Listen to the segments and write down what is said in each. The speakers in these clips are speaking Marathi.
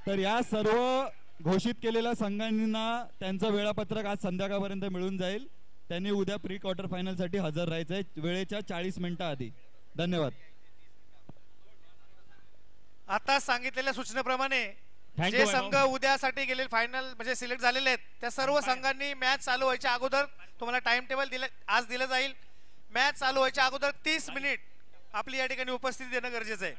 तर या सर्व घोषित केलेल्या संघांना त्यांचं वेळापत्रक आज संध्याकाळपर्यंत मिळून जाईल. त्यांनी उद्या प्री क्वार्टर फायनल साठी हजर राहायचंय वेळेच्या 40 मिनिटं आधी. धन्यवाद. आता सांगितलेल्या सूचनेप्रमाणे जे संघ उद्यासाठी गेलेले फायनल म्हणजे सिलेक्ट झालेले आहेत त्या सर्व संघांनी मॅच चालू व्हायच्या अगोदर तुम्हाला टाइम टेबल आज दिलं जाईल. मॅच चालू व्हायच्या अगोदर 30 मिनिट आपली या ठिकाणी उपस्थिती देणं गरजेचं आहे.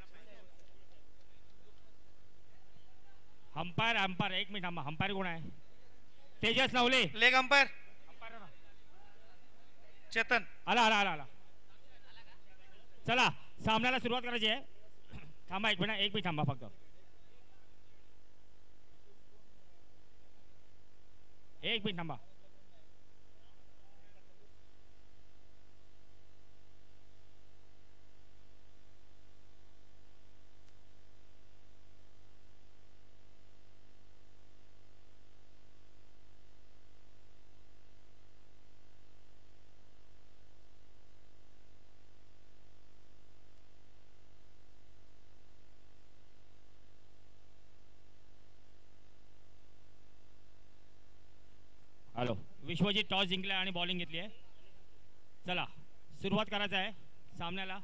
अंपायर 1 मिनिट थांबा. अंपायर कोण आहे? तेजस नवले. Leg umpire Chetan. आला. चला सामन्याला सुरुवात करायची आहे. थांबा 1 मिनिट थांबा फक्त. 1 मिनिट थांबा. हॅलो. विश्वजीत टॉस जिंकला आणि बॉलिंग घेतली आहे. चला सुरुवात करायचं आहे सामन्याला.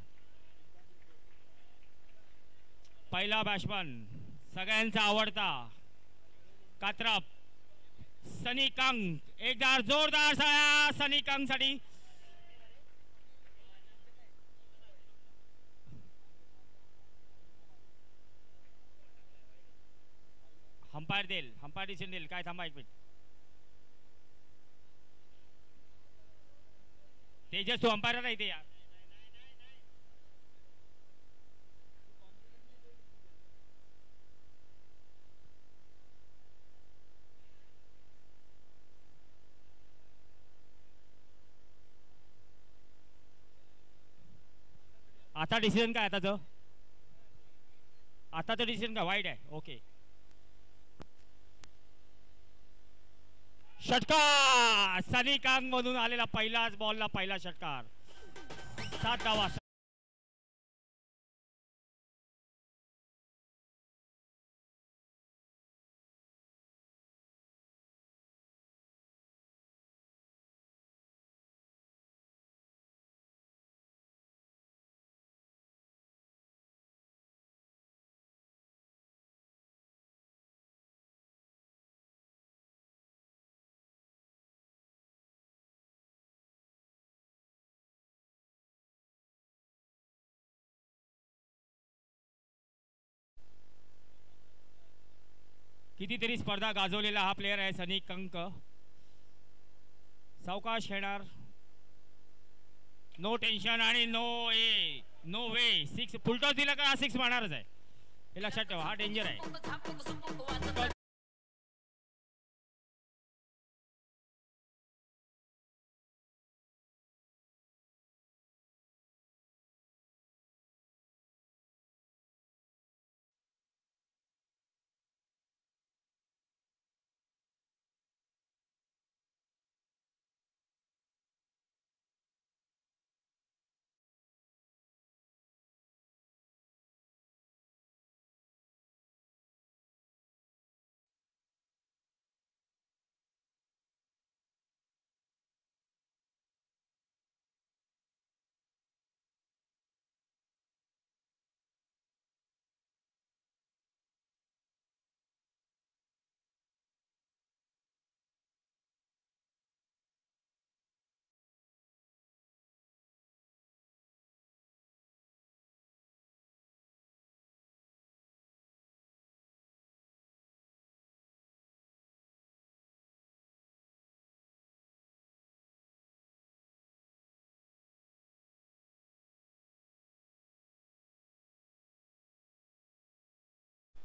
पहिला बॅट्समन सगळ्यांचा आवडता कात्रप सनी कंग. एकदा जोरदार साया सनी कंग साठी. अंपायर डिसिजन देईल काय. थांबा 1 मिनिट. तेजस तू अंपायर आहे इथे यार. आता डिसिजन काय आताचं डिसिजन काय? वाईट आहे. ओके. षटकार सनी कांग मधून आलेला पहिलाच बॉलला पहिला षटकार. 7 धावा. कितीतरी स्पर्धा गाजवलेला हा प्लेयर आहे सनी कंक. सावकाश खेळणार. नो टेन्शन आणि नो वे 6 फुलटॉस दिला का 6 मारणारच आहे. हे लक्षात ठेवा. हा डेंजर आहे.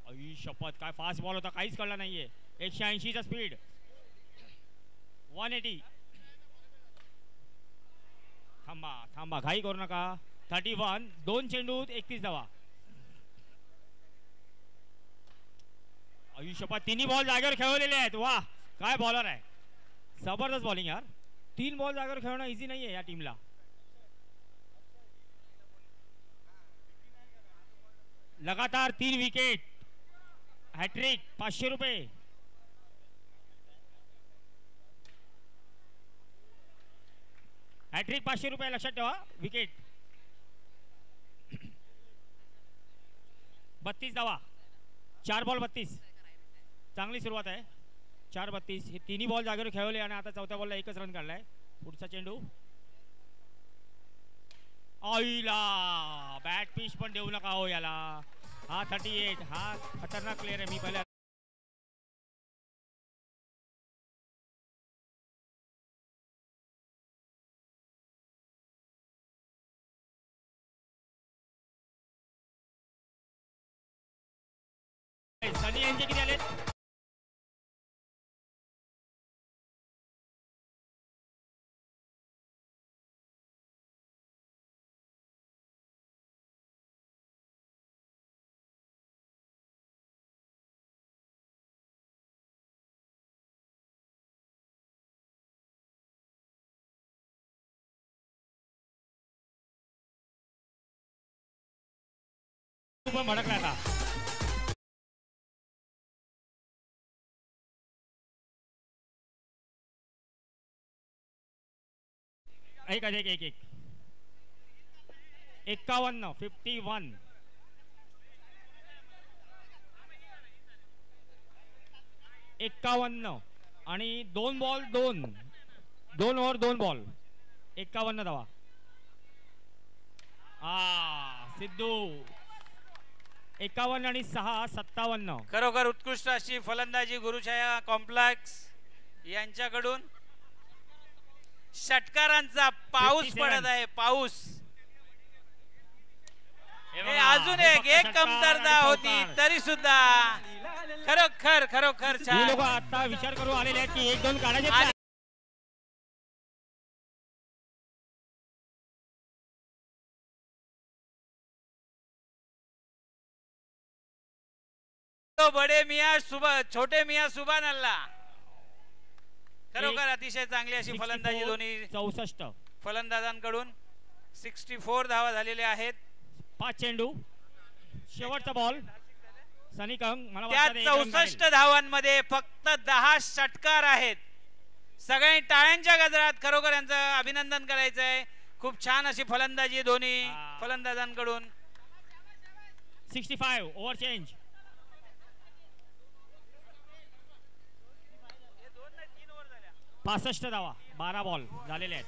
आई शपथ काय फास्ट बॉल होता. काहीच कळलं नाहीये. 180 चा स्पीड. 180. थांबा घाई करू नका. 31. 2 चेंडूत 31 धावा. आई शपथ 3 बॉल जागेवर खेळवलेले आहेत. वा काय बॉलर आहे. जबरदस्त बॉलिंग यार. 3 बॉल जागेवर खेळणं इझी नाहीये या टीमला. लगातार 3 विकेट हॅट्रिक 500 रुपये. हॅट्रिक 500 रुपये लक्षात ठेवा. विकेट 32 धावा. 4 बॉल 32. चांगली सुरुवात आहे. 4-32. हे तिन्ही बॉल जागेवर खेळवले आणि आता चौथ्या बॉलला एकच रन काढलाय. पुढचा चेंडू आईला बॅट पिच पण देऊ नका हो याला. हा 38. हा खतरनाक प्लेअर आहे. मी पहिले सनी यांचे किती आले. पण भडकला आता. एक 51. 51. आणि 2 बॉल 2 ओव्हर 2 बॉल 51 धावा. सिद्धू 51 आणि 6 57. खरोखर उत्कृष्ट अशी फलंदाजी गुरुछाया कॉम्प्लेक्स यांच्याकडून. षटकारांचा पाऊस पडत आहे. पाऊस. हे अजून एक कमतरता होती तरी सुद्धा खरोखर छान. लोक आता विचार करू आलेले आहेत की 1-2 काढायचे. बडे मियां छोटे मियां सुभान अल्लाह. खरोखर अतिशय चांगली अशी फलंदाजी दोन्ही 64 फलंदाजांकडून. 64 धावा झालेल्या आहेत. 5 चेंडू. शेवटचा बॉल सनी कंग. मला त्या 64 धावांमध्ये फक्त 10 षटकार आहेत. सगळ्यांनी टाळ्यांच्या गजरात खरोखर यांचं अभिनंदन करायचं आहे. खूप छान अशी फलंदाजी दोन्ही फलंदाजांकडून. 65 ओव्हर चेंज. 65 धावा. 12 बॉल झालेले आहेत.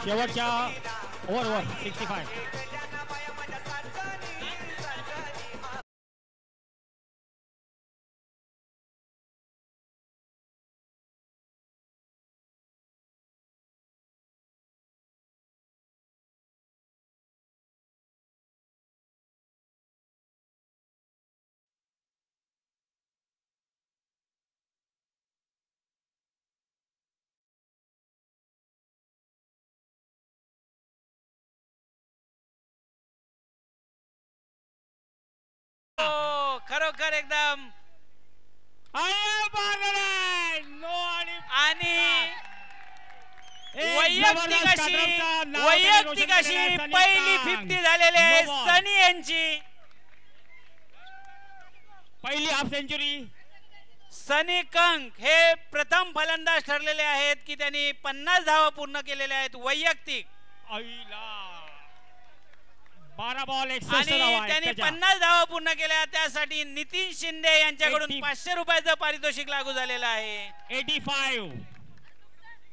शेवटच्या ओव्हरवर 65. खरोखर एकदम आणि वैयक्तिक अशी पहिली 50 झालेली आहे सनी यांची. पहिली हाफ सेंचुरी. सनी कंक हे प्रथम फलंदाज ठरलेले आहेत की त्यांनी 50 धावा पूर्ण केलेल्या आहेत वैयक्तिक. 12 बॉल 61 आणि धावा. त्यांनी 50 धावा पूर्ण केल्या. त्यासाठी नितीन शिंदे यांच्याकडून 500 रुपयाचं पारितोषिक लागू झालेलं आहे. 85.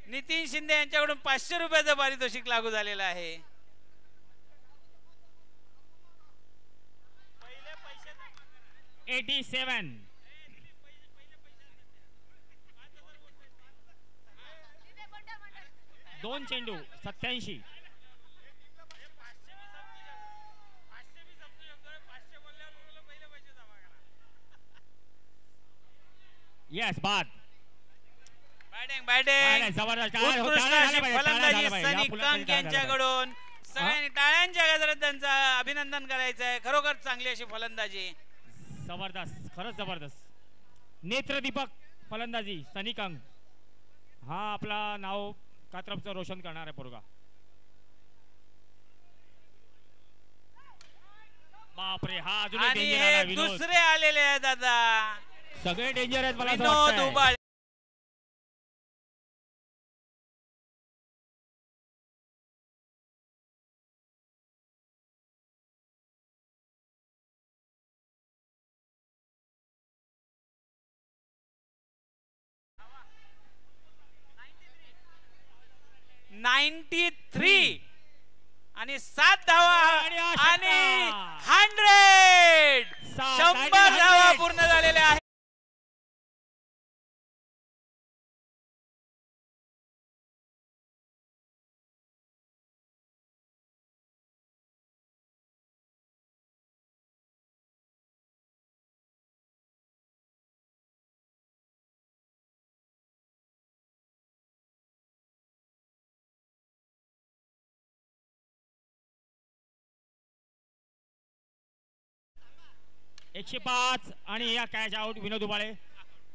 नितीन शिंदे यांच्याकडून 500 रुपयाचं पारितोषिक लागू झालेलं आहे. 87. 2 चेंडू 87. यस बाद. बॅटिंग उत्कृष्ट अशी फलंदाजी सनी कंक यांच्याकडून. सगळ्यांनी टाळ्यांच्या गजरात त्यांचं अभिनंदन करायचं आहे. खरोखर चांगली अशी फलंदाजी. जबरदस्त. खरंच जबरदस्त. नेत्रदीपक फलंदाजी सनी कंक. हा आपला नाव कात्रपचं रोशन करणार आहे पोरगा. बापरे, हा अजून आणि डेंजर हे आला विनोद. दुसरे आलेले आहेत दादा सगळे डेंजर आहेत मला असं विनोद वाटतंय. उबाळे. आणि 7 धावा आणि हा षटकार. आणि 100 सात 100 आणि धावा 100. पूर्ण झालेल्या आहेत. एकशे 5 आणि या कॅच आउट विनोद उबाळे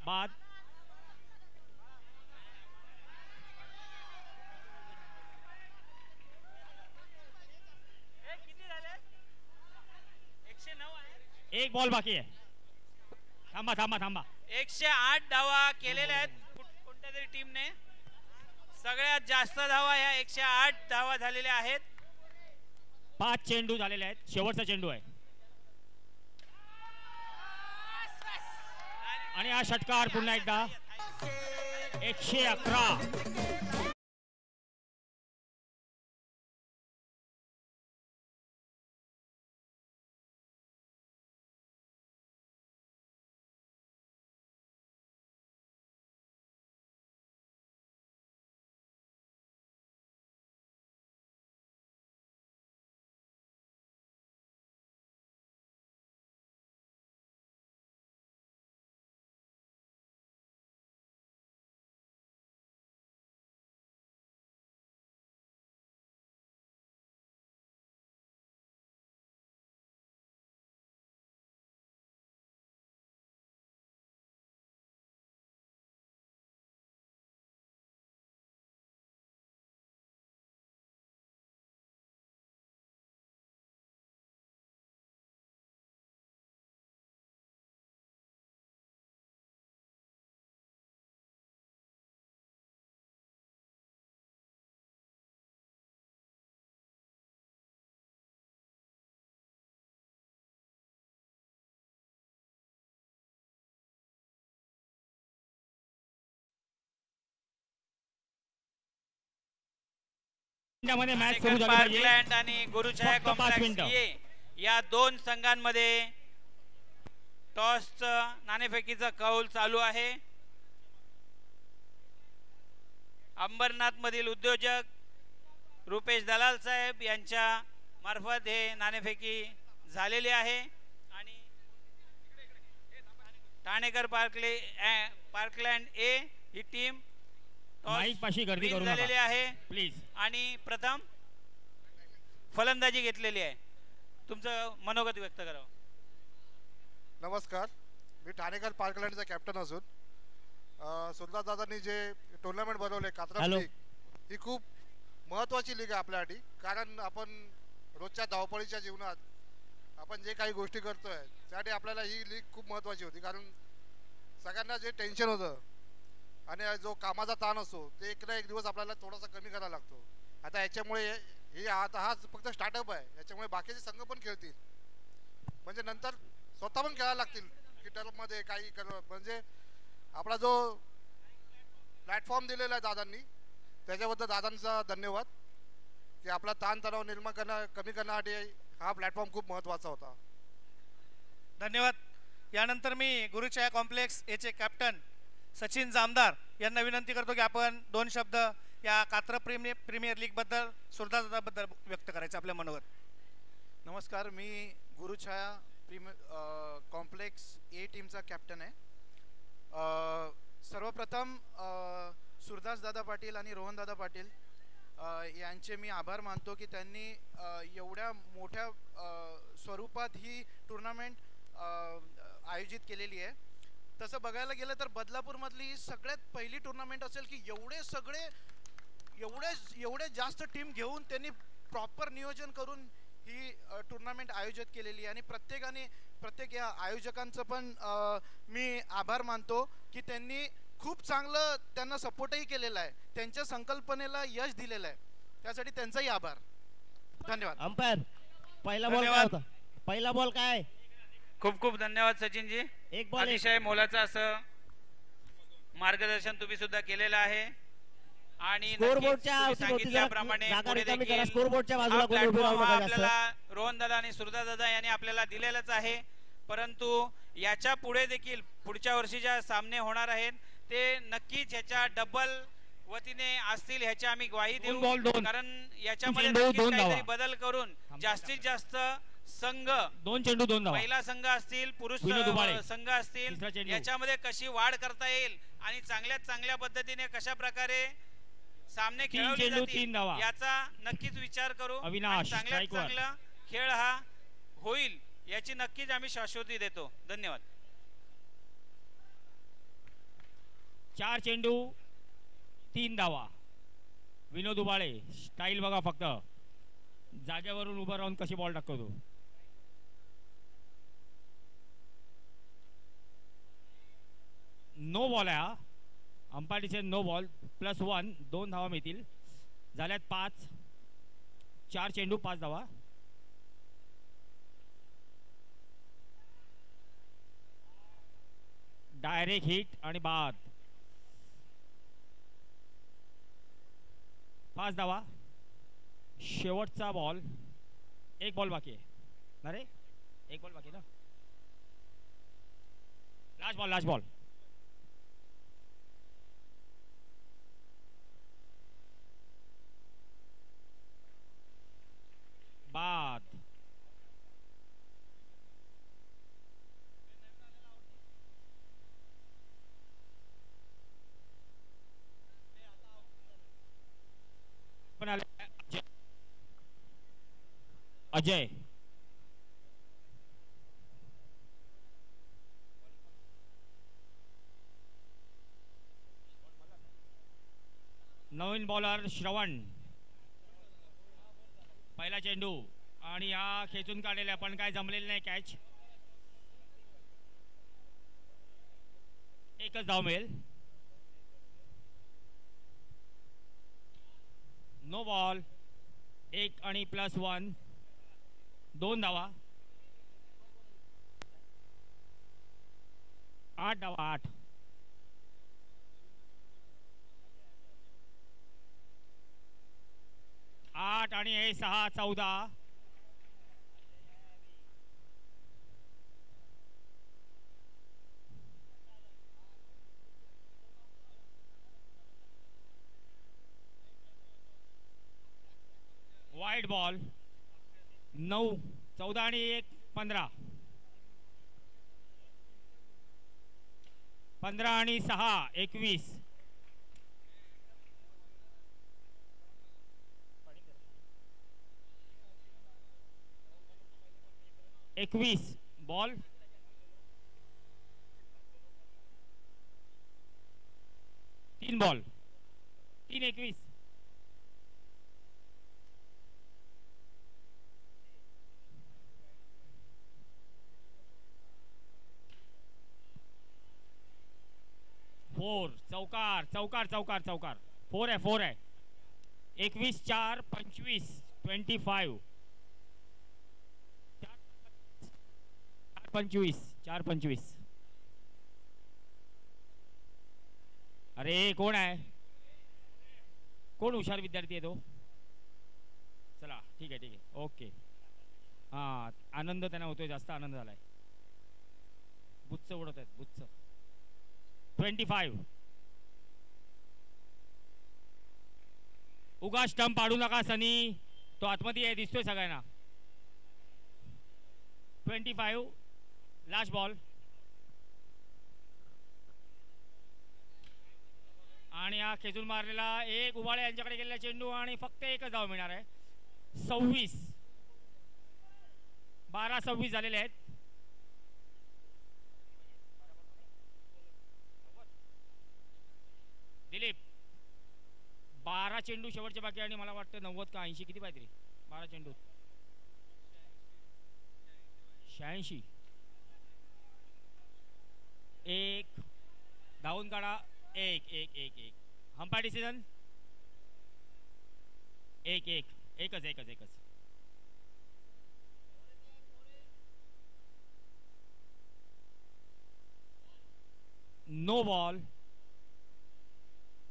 बाद. एक बॉल बाकी आहे. थांबा थांबा थांबा. 108 धावा केलेल्या आहेत कोणत्या तरी टीमने. सगळ्यात जास्त धावा ह्या 108 धावा झालेल्या आहेत. 5 चेंडू झालेले आहेत. शेवटचा चेंडू आहे आणि हा षटकार पुन्हा एकदा 111. मॅच सुरू झाली पाहिजे. पार्कलँड आणि गुरुछाया फक्त 5 कॉम्प्लेक्स मिनिटं. या दोन संघांमध्ये टॉसचं नाणेफेकीचा कौल चालू आहे. अंबरनाथ मधील उद्योजक रुपेश दलाल साहेब यांच्या मार्फत हे नाणेफेकी झालेली आहे आणि ठाणेकर पार्कलँड ए ही टीम माईक पाशी गर्दी करू झालेली नका आहे प्लीज. आणि प्रथम फलंदाजी घेतलेली आहे. तुमचं मनोगत व्यक्त करावं. नमस्कार, मी ठाणेकर पार्कलँडचा कॅप्टन असून सुरदास दादांनी जे टुर्नामेंट बनवले कात्रज लीग, ही खूप महत्त्वाची लीग आहे आपल्यासाठी. कारण आपण रोजच्या धावपळीच्या जीवनात आपण जे काही गोष्टी करतोय त्यासाठी आपल्याला ही लीग खूप महत्त्वाची होती. कारण सगळ्यांना जे टेन्शन होतं आणि जो कामाचा ताण असतो ते एक ना एक दिवस आपल्याला थोडासा कमी करायला लागतो. आता याच्यामुळे हे आता हा फक्त स्टार्टअप आहे, याच्यामुळे बाकीचे संघ पण खेळतील, म्हणजे नंतर स्वतः पण खेळायला लागतील की टर्फमध्ये काही म्हणजे आपला जो प्लॅटफॉर्म दिलेला आहे दादांनी, त्याच्याबद्दल दादांचा धन्यवाद की आपला ताणतणाव कमी करण्यासाठी हा प्लॅटफॉर्म खूप महत्त्वाचा होता. धन्यवाद. यानंतर मी गुरुछाया कॉम्प्लेक्स याचे कॅप्टन सचिन जामदार यांना विनंती करतो की आपण 2 शब्द या कात्र प्रीमियर लीग बद्दल सुरदासबद्दल व्यक्त करायचं आपल्या मनोगत. नमस्कार, मी गुरुछाया कॉम्प्लेक्स ए टीमचा कॅप्टन आहे. सर्वप्रथम सुरदास दादा पाटील आणि रोहन दादा पाटील यांचे मी आभार मानतो की त्यांनी एवढ्या मोठ्या स्वरूपात ही टुर्नामेंट आयोजित केलेली आहे. तसं बघायला गेलं तर बदलापूरमधली सगळ्यात पहिली टुर्नामेंट असेल की एवढे जास्त टीम घेऊन त्यांनी प्रॉपर नियोजन करून ही टुर्नामेंट आयोजित केलेली आहे आणि प्रत्येक या आयोजकांचं पण मी आभार मानतो की त्यांनी खूप चांगलं त्यांना सपोर्टही केलेला आहे, त्यांच्या संकल्पनेला यश दिलेलं आहे, त्यासाठी त्यांचाही आभार. धन्यवाद. अंपायर पहिला बॉल काय धन्यवाद. होता? पहिला बॉल काय? खूप खूप धन्यवाद सचिनजी. एक बॉल अतिशय मोलाचं असं मार्गदर्शन तुम्ही सुद्धा केलेलं आहे आणि स्कोरबोर्डच्या नक्कीच तुम्ही सांगितल्याप्रमाणे जागा पुढे रिकामी करा. देखील स्कोरबोर्डच्या बाजूला हा कोणी उभे राहू प्लॅटफॉर्म नका जास्त. आपल्याला रोहन दादा आणि सुरदा दादा यांनी आपल्याला दिलेलाच आहे, परंतु याच्या पुढे देखील पुढच्या वर्षीच्या सामने होणार आहेत ते नक्कीच ह्याच्या डबल वतीने असतील ह्याची आम्ही ग्वाही देऊ, बॉल दोन. कारण याच्यामध्ये चेंडू नक्कीच दोन काहीतरी धावा. बदल करून जास्तीत जास्त संघ, 2 चेंडू 2 धावा. महिला संघ असतील, पुरुष विनोद उबाळे. संघ असतील, तिसरा चेंडू. याच्यामध्ये कशी वाढ करता येईल आणि चांगल्यात चांगल्या पद्धतीने कशा प्रकारे सामने 3 खेळवले चेंडू, 3 जातील धावा. याचा नक्कीच विचार करू अविनाश, आणि चांगल्यात strike वर. चांगला खेळ हा होईल याची नक्कीच आम्ही शाश्वती देतो. धन्यवाद. 4 चेंडू 3 धावा. विनोद उबाळे स्टाईल बघा फक्त, जागेवरून उभं राहून कशी बॉल टाकतो. नो बॉल आहे हा. अंपायरचे नो बॉल +1, 2 धावा मिळतील. झाल्यात 5. 4 चेंडू 5 धावा. डायरेक्ट हिट आणि बाद. 5 धावा. शेवटचा बॉल. 1 बॉल बाकी आहे ना रे? 1 बॉल बाकी ना. Last ball. बाद. पण आले अजय. नवीन बॉलर श्रवण. पहिला चेंडू आणि हा खेचून काढलेला पण काय जमलेलं नाही कॅच. एकच धाव मिळेल. No ball. 1 आणि +1, 2 धावा. 8 धावा. 8. आणि हे 6, 14. Wide ball. 9, 14 आणि 1, 15. 15 आणि 6, 21. बॉल. 3 बॉल. 3, 21. फोर. चौकार. 4 आहे. 21, 4, 25, 25. 4, 25. अरे कोण आहे? कोण हुशार विद्यार्थी आहे तो? चला ठीक आहे. ओके. हा आनंद त्यांना होतोय, जास्त आनंद झालाय. बुच्च उडत आहेत बुच्च. 25. उगा स्टंप पाडू नका सनी, तो आतमध्ये आहे, दिसतोय सगळ्यांना. 25. Last ball. आणि हा खेचून मारलेला एक उबाळे यांच्याकडे गेलेला चेंडू आणि फक्त एकच धाव मिळणार आहे. 26. 12-26 झालेले आहेत. दिलीप 12 चेंडू शेवटचे बाकी आणि मला वाटतं 90 का 80 किती पाहिजे 12 चेंडू. 86. एक धावून काढा. एक एक एक एक हंपायर डिसिजन. एक एक एकच एकच एकच. No ball.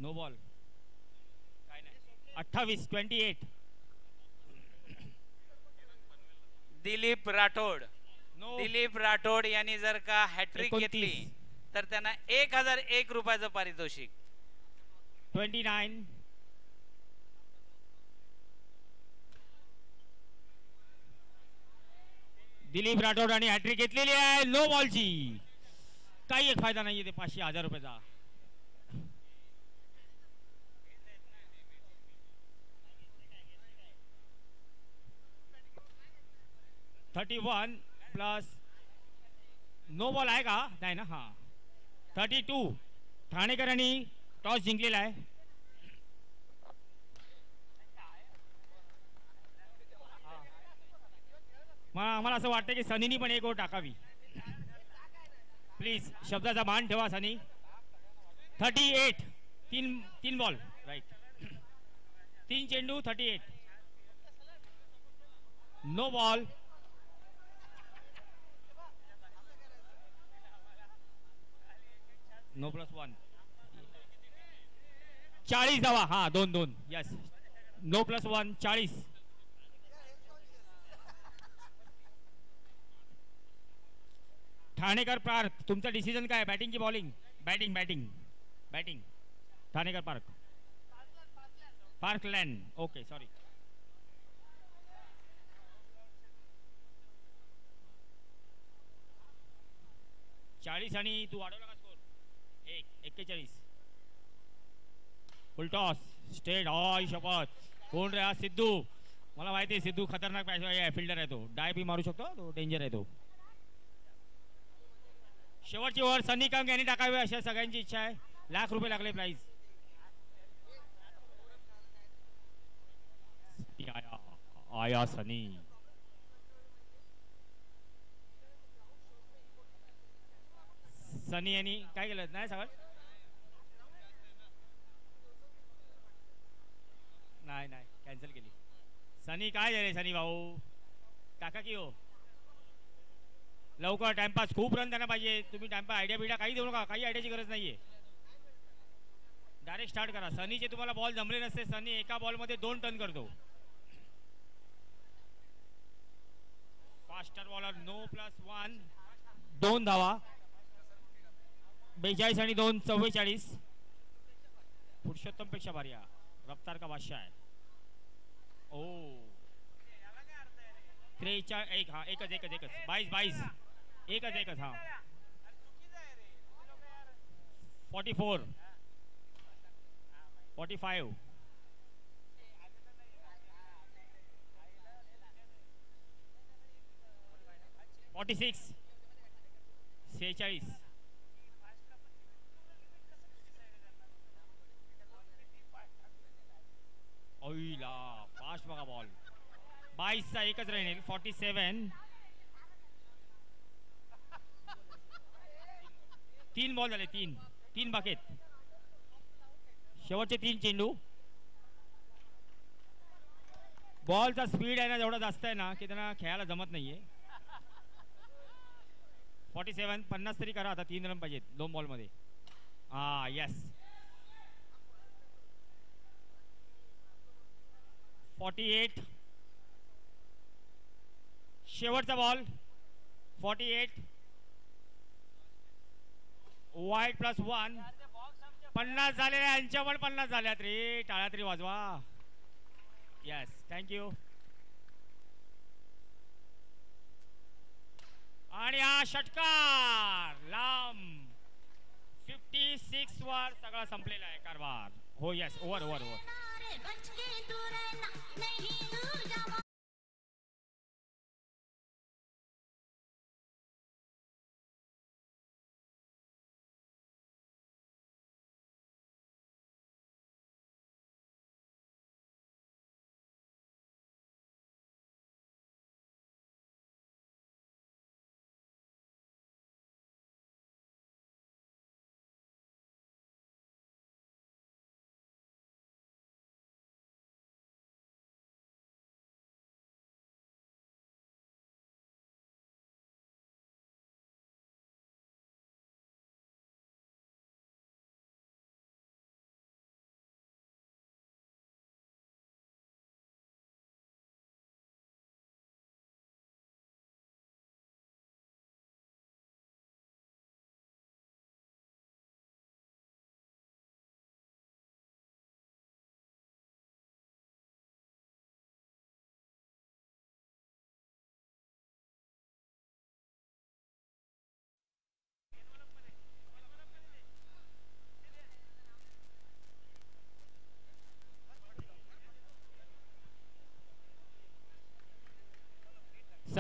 No ball. काय नाही. 28 28. दिलीप राठोड. नो. दिलीप राठोड यांनी जर का हॅट्रिक 29. घेतली तर त्यांना 1001 रुपयाचं पारितोषिक. 29. दिलीप राठोड आणि हॅट्रिक घेतलेली आहे. नो बॉलची काही एक फायदा नाहीये. ते 500,000 रुपयाचा. $31 प्लस नो बॉल आहे का? नाही ना. हा 32. ठाणेकरांनी टॉस जिंकलेला आहे. आम्हाला असं वाटतं की सनीनी पण एक ओव्हर टाकावी. प्लीज शब्दाचा मान ठेवा सनी. 38. तीन बॉल राईट. 3 चेंडू 38. No ball. No plus 1. 40 धावा. हा 2-2. Yes. No plus 1 40. Thanekar park तुमचा डिसिजन काय? बॅटिंग की bowling? Batting batting batting. Thanekar park. Parkland. Okay sorry. चाळीस आणि तू वाढवला का स्कोर? 41. Full toss state. ऑय शपथ. कोण रे हा? सिद्धू. मला माहिती आहे सिद्धू खतरनाक फिल्डर आहे. तो डाय बी मारू शकतो. तो डेंजर आहे तो. शेवटची ओव्हर सनी कांग यांनी टाकावी अशा सगळ्यांची इच्छा आहे. ₹1,00,000 लागले प्राइस. आया सनी. सनी यांनी काय केलं? नाही सगळं नाही नाही कॅन्सल केली. सनी काय झाले? सनी भाऊ टाका की हो लवकर. टाइमपास खूप रन त्यांना पाहिजे. तुम्ही टाइमपास आयडिया बिडिया काही देऊ नका. काही आयडियाची गरज नाहीये. डायरेक्ट स्टार्ट करा. सनीचे तुम्हाला बॉल जमले नसते. सनी एका बॉलमध्ये 2 टर्न करतो. Faster bowler. नो प्लस 1 2 धावा. 42 आणि 2 44. पुरुषोत्तम पेक्षा भारी आहे. रफ्तार का बादशाह आहे. ओ 43. हा एकच 22 एकच हा 44 45 46 46. ओईला फास्ट बघा बॉल. 22चा एकच राहील. 47. 3 बॉल झाले. 3 बाकेत. शेवटचे 3 चेंडू. बॉलचा स्पीड आहे ना जेवढा जास्त आहे ना की त्यांना खेळायला जमत नाहीये. 47 50 तरी करा आता. 3 रन पाहिजेत 2 बॉल मध्ये. हा यस. 48. शेवटचा बॉल. 48 वाईट प्लस 1. 50 झाले. यांच्या पण 50 झाल्यात रे. टाळ्या तरी वाजवा. Yes thank you. आणि हा षटकार लांब 56 वर सगळा संपलेला आहे कारभार. हो यस. ओव्हर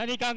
धनिकांक